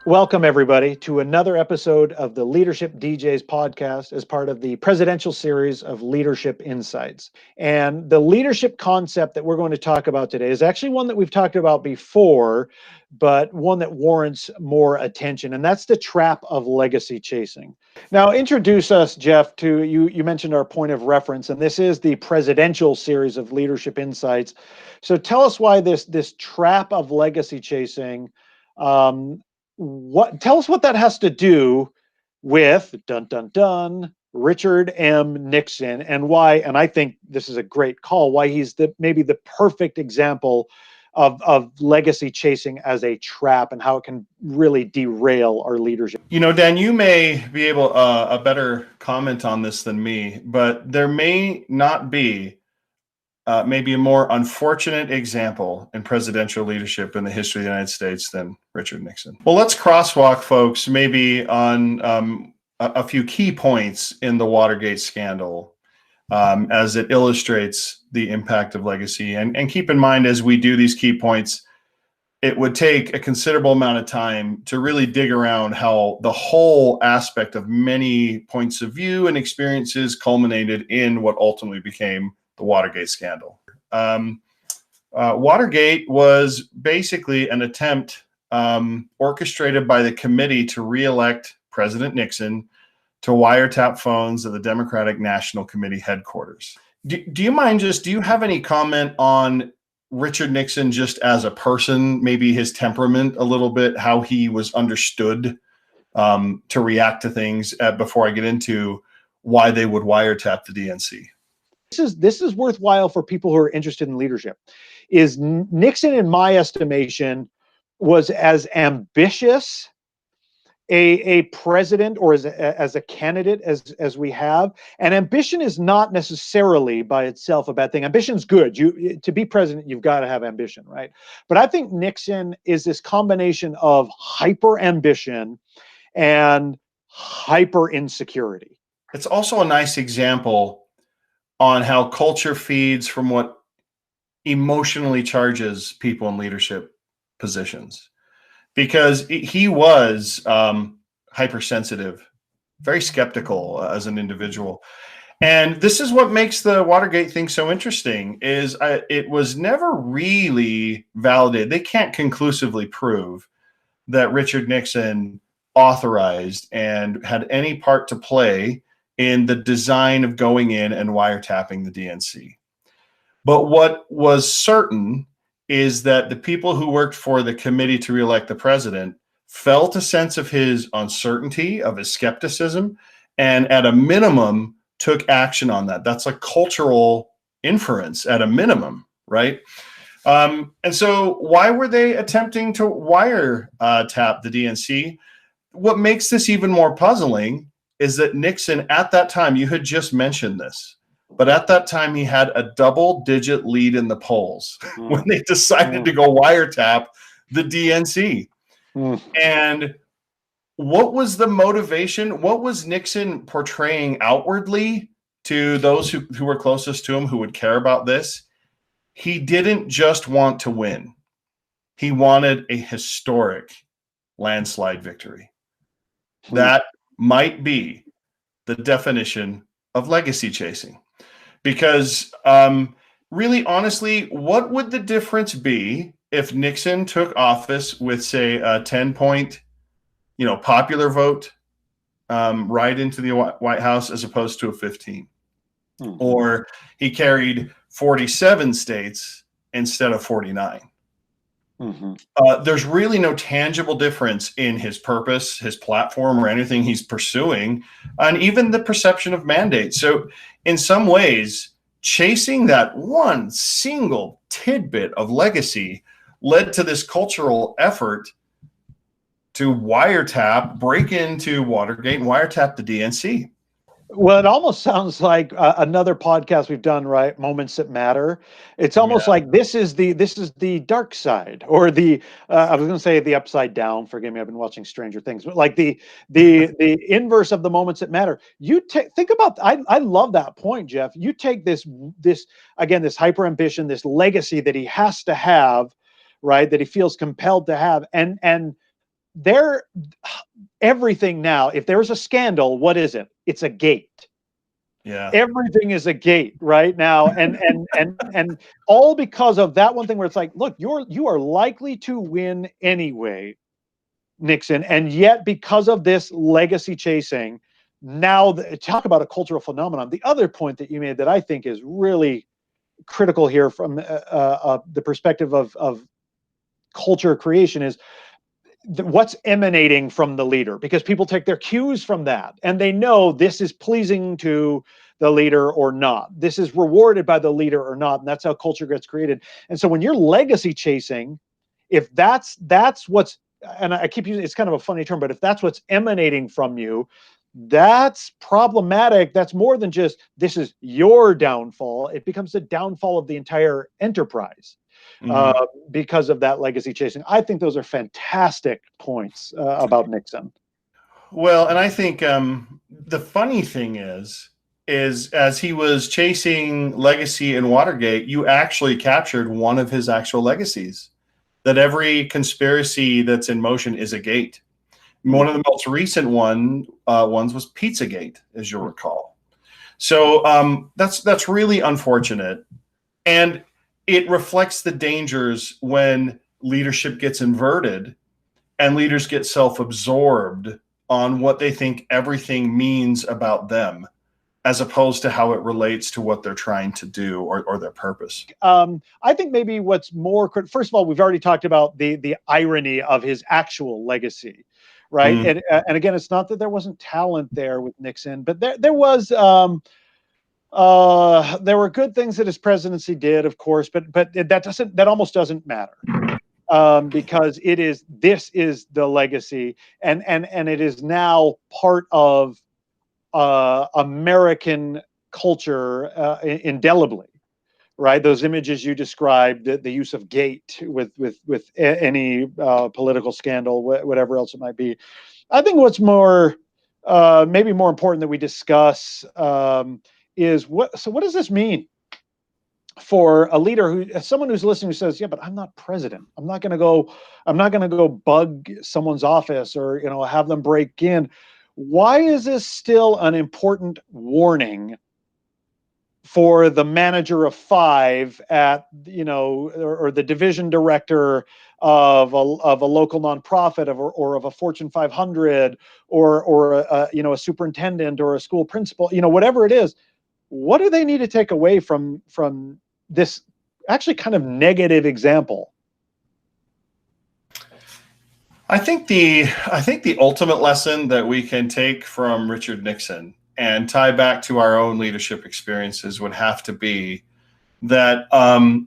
Welcome, everybody, to another episode of the Leadership DJs podcast as part of the presidential series of Leadership Insights. And the leadership concept that we're going to talk about today is actually one that we've talked about before, but one that warrants more attention, and that's the trap of legacy chasing. Now, introduce us, Jeff, to you. You mentioned our point of reference, and this is the presidential series of Leadership Insights. So tell us why this trap of legacy chasing. Tell us what that has to do with dun dun dun Richard M. Nixon, and why, and I think this is a great call, why he's maybe the perfect example of legacy chasing as a trap and how it can really derail our leadership. You know, Dan, you may be able a better comment on this than me, but there may not be maybe a more unfortunate example in presidential leadership in the history of the United States than Richard Nixon. Well, let's crosswalk, folks, maybe on a few key points in the Watergate scandal as it illustrates the impact of legacy. And keep in mind, as we do these key points, it would take a considerable amount of time to really dig around how the whole aspect of many points of view and experiences culminated in what ultimately became the Watergate scandal. Watergate was basically an attempt orchestrated by the committee to re-elect President Nixon to wiretap phones at the Democratic National Committee headquarters. Do you have any comment on Richard Nixon just as a person, maybe his temperament a little bit, how he was understood to react to things before I get into why they would wiretap the DNC? This is worthwhile for people who are interested in leadership. Is Nixon, in my estimation, was as ambitious a president or as a candidate as we have. And ambition is not necessarily by itself a bad thing. Ambition's good. To be president, you've got to have ambition, right? But I think Nixon is this combination of hyper ambition and hyper insecurity. It's also a nice example on how culture feeds from what emotionally charges people in leadership positions, because he was hypersensitive, very skeptical as an individual. And this is what makes the Watergate thing so interesting, is it was never really validated. They can't conclusively prove that Richard Nixon authorized and had any part to play in the design of going in and wiretapping the DNC. But what was certain is that the people who worked for the committee to reelect the president felt a sense of his uncertainty, of his skepticism, and at a minimum took action on that. That's a cultural inference at a minimum, right? And so why were they attempting to wiretap the DNC? What makes this even more puzzling is that Nixon, at that time, you had just mentioned this, but at that time he had a double-digit lead in the polls when they decided to go wiretap the DNC. And what was the motivation? What was Nixon portraying outwardly to those who were closest to him, who would care about this? He didn't just want to win. He wanted a historic landslide victory. That might be the definition of legacy chasing. Because really, honestly, what would the difference be if Nixon took office with, say, a 10-point, popular vote right into the White House as opposed to a 15? Or he carried 47 states instead of 49. There's really no tangible difference in his purpose, his platform, or anything he's pursuing, and even the perception of mandate. So in some ways, chasing that one single tidbit of legacy led to this cultural effort to break into Watergate and wiretap the DNC. Well, it almost sounds like another podcast we've done, right? Moments That Matter. It's almost like this is the dark side, or I was going to say the upside down. Forgive me, I've been watching Stranger Things, but like the inverse of the Moments That Matter. You think about. I love that point, Jeff. You take this again, this hyper ambition, this legacy that he has to have, right? That he feels compelled to have, and they're everything now. If there's a scandal, what is it? It's a gate. Yeah. Everything is a gate right now, and all because of that one thing where it's like, look, you are likely to win anyway, Nixon, and yet because of this legacy chasing, now talk about a cultural phenomenon. The other point that you made that I think is really critical here from the perspective of culture creation is what's emanating from the leader, because people take their cues from that and they know this is pleasing to the leader or not, this is rewarded by the leader or not, and that's how culture gets created. And so when you're legacy chasing, if that's what's, and I keep using, it's kind of a funny term, but if that's what's emanating from you, that's problematic. That's more than just this is your downfall. It becomes the downfall of the entire enterprise. Because of that legacy chasing. I think those are fantastic points about Nixon. Well, and I think the funny thing is as he was chasing legacy in Watergate, you actually captured one of his actual legacies, that every conspiracy that's in motion is a gate. One of the most recent ones was Pizzagate, as you'll recall. So that's really unfortunate. And it reflects the dangers when leadership gets inverted and leaders get self-absorbed on what they think everything means about them, as opposed to how it relates to what they're trying to do or their purpose. I think maybe what's more, first of all, we've already talked about the irony of his actual legacy, right? And again, it's not that there wasn't talent there with Nixon, but there was. There were good things that his presidency did, of course, but that almost doesn't matter, because this is the legacy, and it is now part of American culture indelibly, right? Those images you described, the use of gate with any political scandal, whatever else it might be. I think what's more, maybe more important that we discuss. Is what does this mean for a leader someone who's listening who says, yeah, but I'm not president. I'm not going to go bug someone's office or, have them break in. Why is this still an important warning for the manager of 5 at, or the division director of a local nonprofit or of a Fortune 500 or a superintendent or a school principal, whatever it is? What do they need to take away from this actually kind of negative example? I think the ultimate lesson that we can take from Richard Nixon and tie back to our own leadership experiences would have to be that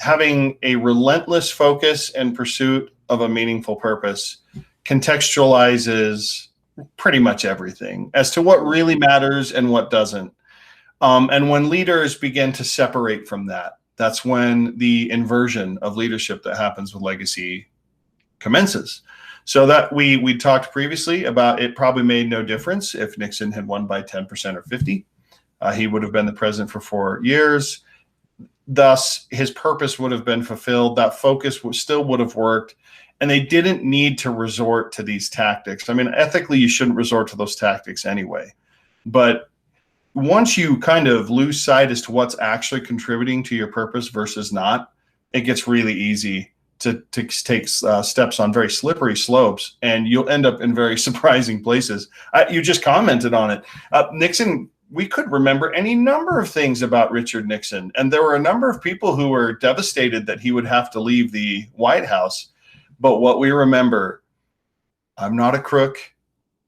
having a relentless focus and pursuit of a meaningful purpose contextualizes pretty much everything as to what really matters and what doesn't. And when leaders begin to separate from that, that's when the inversion of leadership that happens with legacy commences. So that we talked previously about, it probably made no difference if Nixon had won by 10% or 50. He would have been the president for 4 years. Thus, his purpose would have been fulfilled. That focus still would have worked. And they didn't need to resort to these tactics. I mean, ethically, you shouldn't resort to those tactics anyway. But once you kind of lose sight as to what's actually contributing to your purpose versus not, it gets really easy to take steps on very slippery slopes, and you'll end up in very surprising places. You just commented on it. Nixon, we could remember any number of things about Richard Nixon, and there were a number of people who were devastated that he would have to leave the White House. But what we remember, I'm not a crook,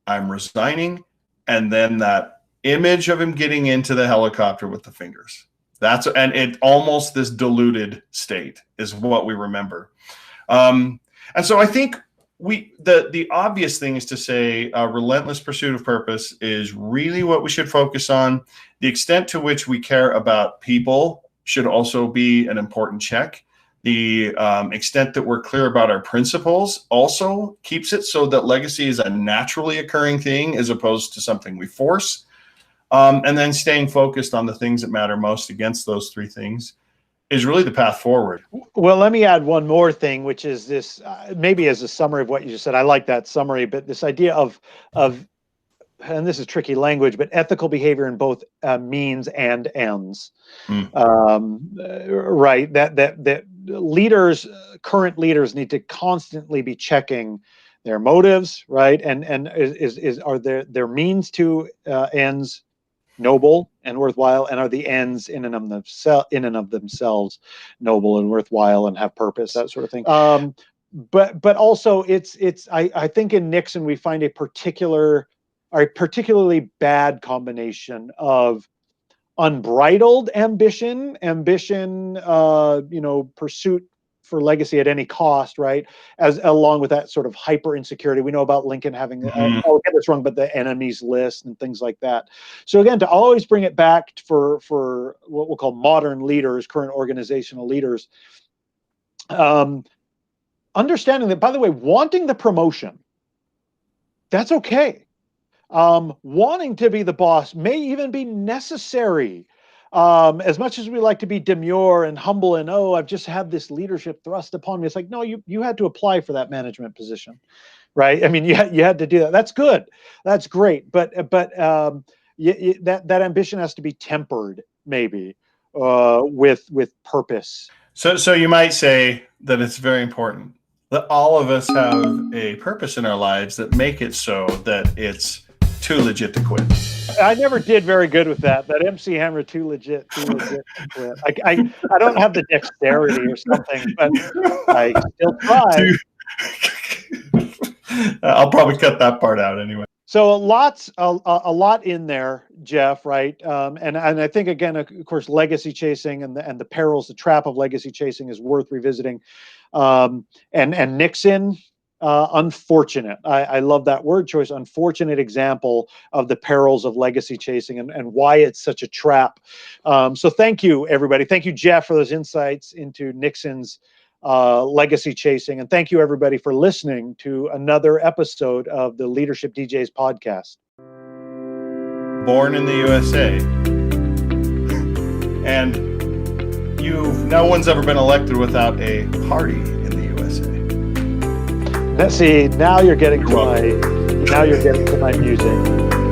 I'm resigning, and then that image of him getting into the helicopter with the fingers. And it almost this diluted state is what we remember. And so I think the obvious thing is to say a relentless pursuit of purpose is really what we should focus on. The extent to which we care about people should also be an important check. The extent that we're clear about our principles also keeps it so that legacy is a naturally occurring thing as opposed to something we force. And then staying focused on the things that matter most against those 3 things is really the path forward. Well, let me add one more thing, which is this, maybe as a summary of what you just said. I like that summary, but this idea of, and this is tricky language, but ethical behavior in both means and ends. Right? That leaders, current leaders, need to constantly be checking their motives, right? And are their means to ends noble and worthwhile, and are the ends in and of themselves noble and worthwhile and have purpose, that sort of thing. But also I think in Nixon we find a particularly bad combination of unbridled ambition, pursuit for legacy at any cost, right? As along with that sort of hyper insecurity. We know about Lincoln having, I'll get this wrong, but the enemies list and things like that. So again, to always bring it back for what we'll call modern leaders, current organizational leaders, understanding that, by the way, wanting the promotion, that's okay. Wanting to be the boss may even be necessary. As much as we like to be demure and humble and, oh, I've just had this leadership thrust upon me. It's like, no, you had to apply for that management position, right? I mean, you had to do that. That's good. That's great. But that ambition has to be tempered, maybe, with purpose. So you might say that it's very important that all of us have a purpose in our lives that make it so that it's too legit to quit. I never did very good with that MC Hammer, too legit to quit. I don't have the dexterity or something, but I still try. I'll probably cut that part out anyway. So a lot in there, Jeff, right? And I think, again, of course, legacy chasing and the perils, the trap of legacy chasing is worth revisiting. And Nixon, unfortunate. I love that word choice. Unfortunate example of the perils of legacy chasing and why it's such a trap. So thank you, everybody. Thank you, Jeff, for those insights into Nixon's legacy chasing. And thank you, everybody, for listening to another episode of the Leadership DJs podcast. Born in the USA. And no one's ever been elected without a party in the USA. Now you're getting to my music.